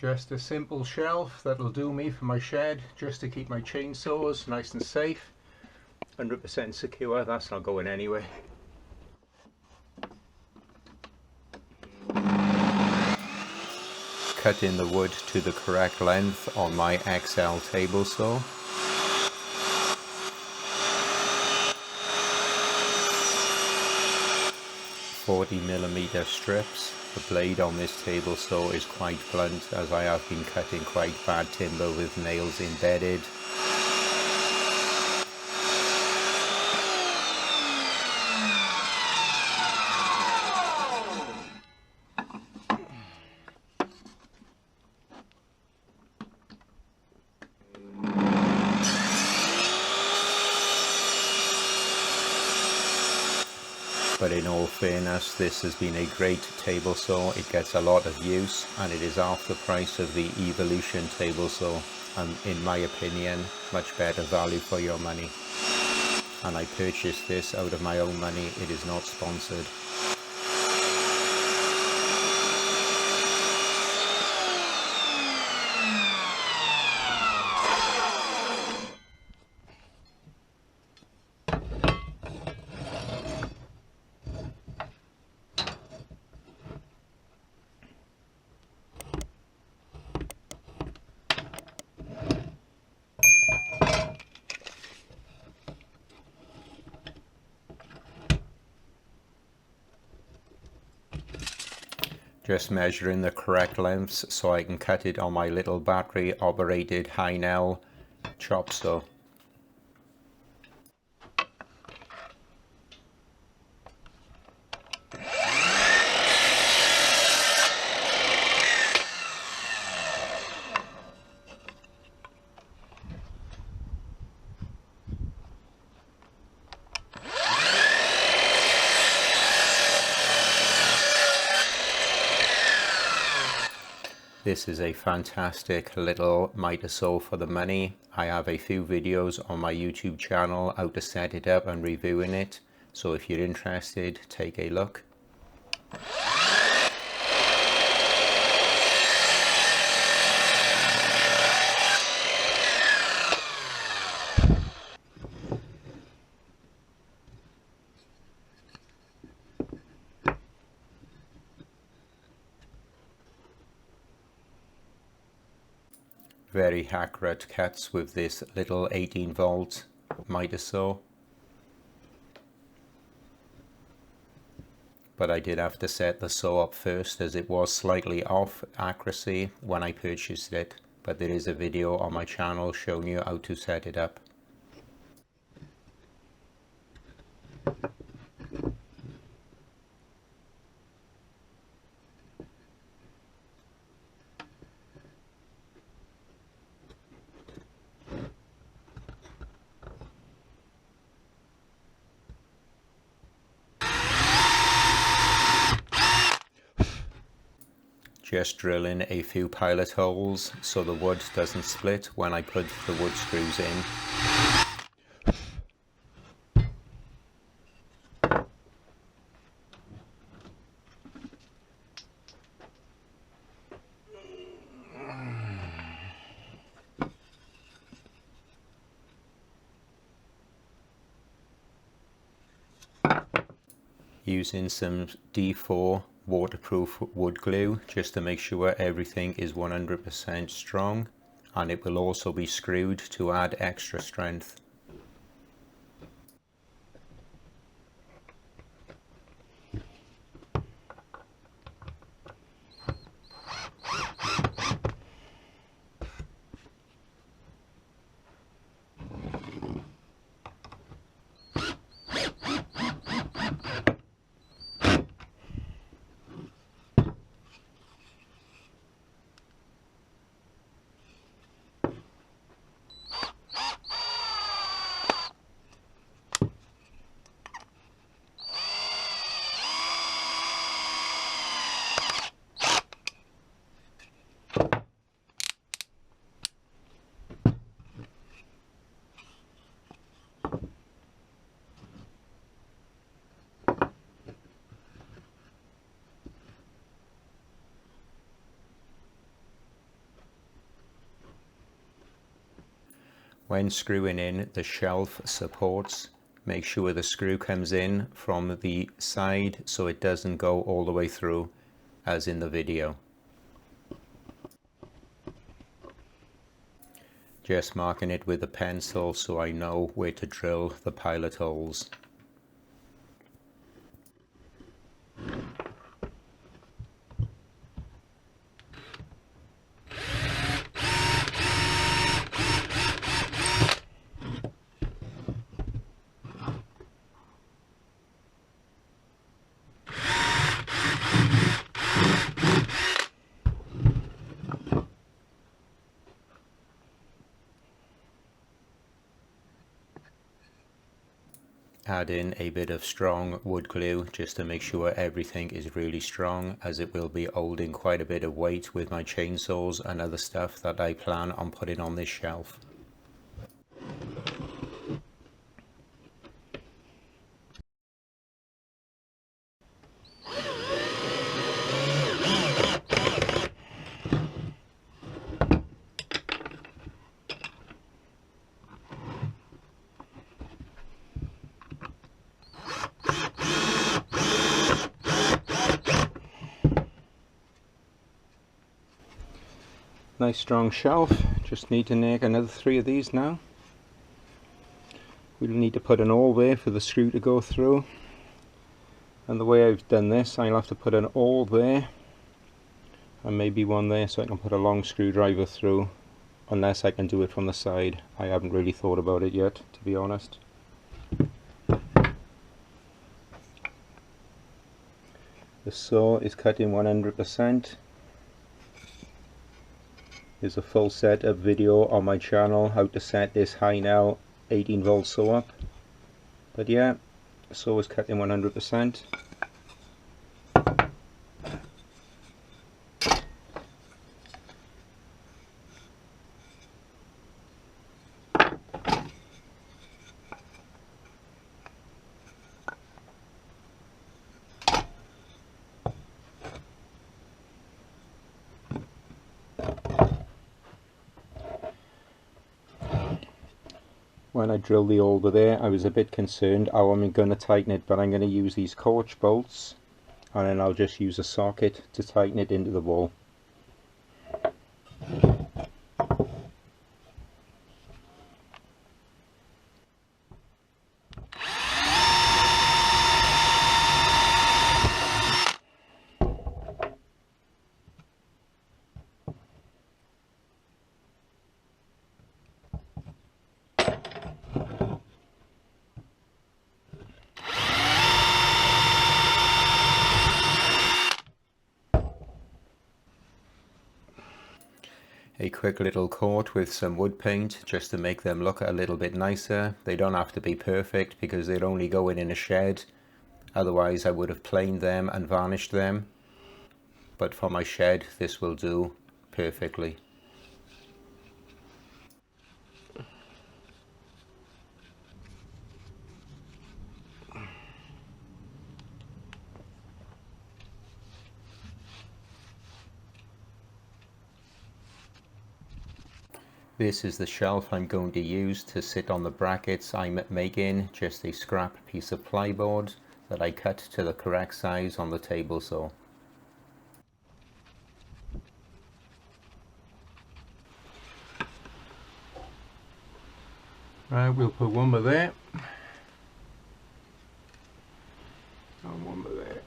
Just a simple shelf that'll do me for my shed, just to keep my chainsaws nice and safe. 100% secure, that's not going anywhere. Cutting the wood to the correct length on my XL table saw. .40mm strips. The blade on this table saw is quite blunt, as I have been cutting quite bad timber with nails embedded. But in all fairness, this has been a great table saw. It gets a lot of use and it is half the price of the Evolution table saw, and in my opinion much better value for your money. And I purchased this out of my own money. It is not sponsored. Just measuring the correct lengths so I can cut it on my little battery operated Heinel chop saw. This is a fantastic little miter saw for the money. I have a few videos on my YouTube channel how to set it up and reviewing it. So if you're interested, take a look. Very accurate cuts with this little 18-volt miter saw. But I did have to set the saw up first, as it was slightly off accuracy when I purchased it. But there is a video on my channel showing you how to set it up. Just drilling a few pilot holes so the wood doesn't split when I put the wood screws in. Using some D4 waterproof wood glue just to make sure everything is 100% strong, and it will also be screwed to add extra strength. When screwing in the shelf supports, make sure the screw comes in from the side so it doesn't go all the way through as in the video. Just marking it with a pencil so I know where to drill the pilot holes. Add in a bit of strong wood glue just to make sure everything is really strong, as it will be holding quite a bit of weight with my chainsaws and other stuff that I plan on putting on this shelf. Nice strong shelf, just need to make another 3 of these now. We'll need to put an awl there for the screw to go through, and the way I've done this, I'll have to put an awl there and maybe one there so I can put a long screwdriver through, unless I can do it from the side. I haven't really thought about it yet, to be honest. The saw is cutting 100%. There's a full setup video on my channel how to set this high now 18 volt saw up. But yeah, the saw is cutting 100%. When I drilled the hole there, I was a bit concerned how I'm going to tighten it, but I'm going to use these Corch bolts, and then I'll just use a socket to tighten it into the wall. A quick little coat with some wood paint just to make them look a little bit nicer. They don't have to be perfect because they're only going in a shed. Otherwise I would have planed them and varnished them. But for my shed this will do perfectly. This is the shelf I'm going to use to sit on the brackets I'm making, just a scrap piece of plywood that I cut to the correct size on the table saw. Right, we'll put one more there and one more there.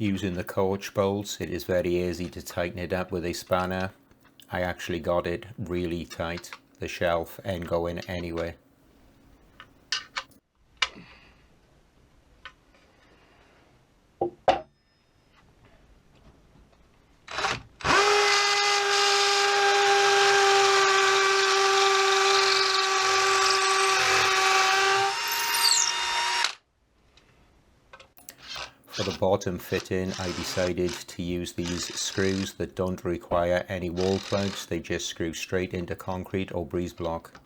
Using the Corch bolts, it is very easy to tighten it up with a spanner. I actually got it really tight. The shelf ain't going anywhere. For the bottom fitting, I decided to use these screws that don't require any wall plugs. They just screw straight into concrete or breeze block.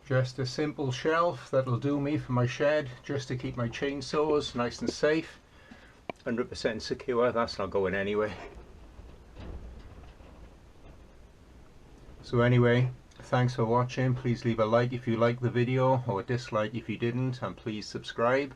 Just a simple shelf that'll do me for my shed, just to keep my chainsaws nice and safe. 100% secure, that's not going anywhere. So anyway, thanks for watching. Please leave a like if you liked the video, or a dislike if you didn't, and please subscribe.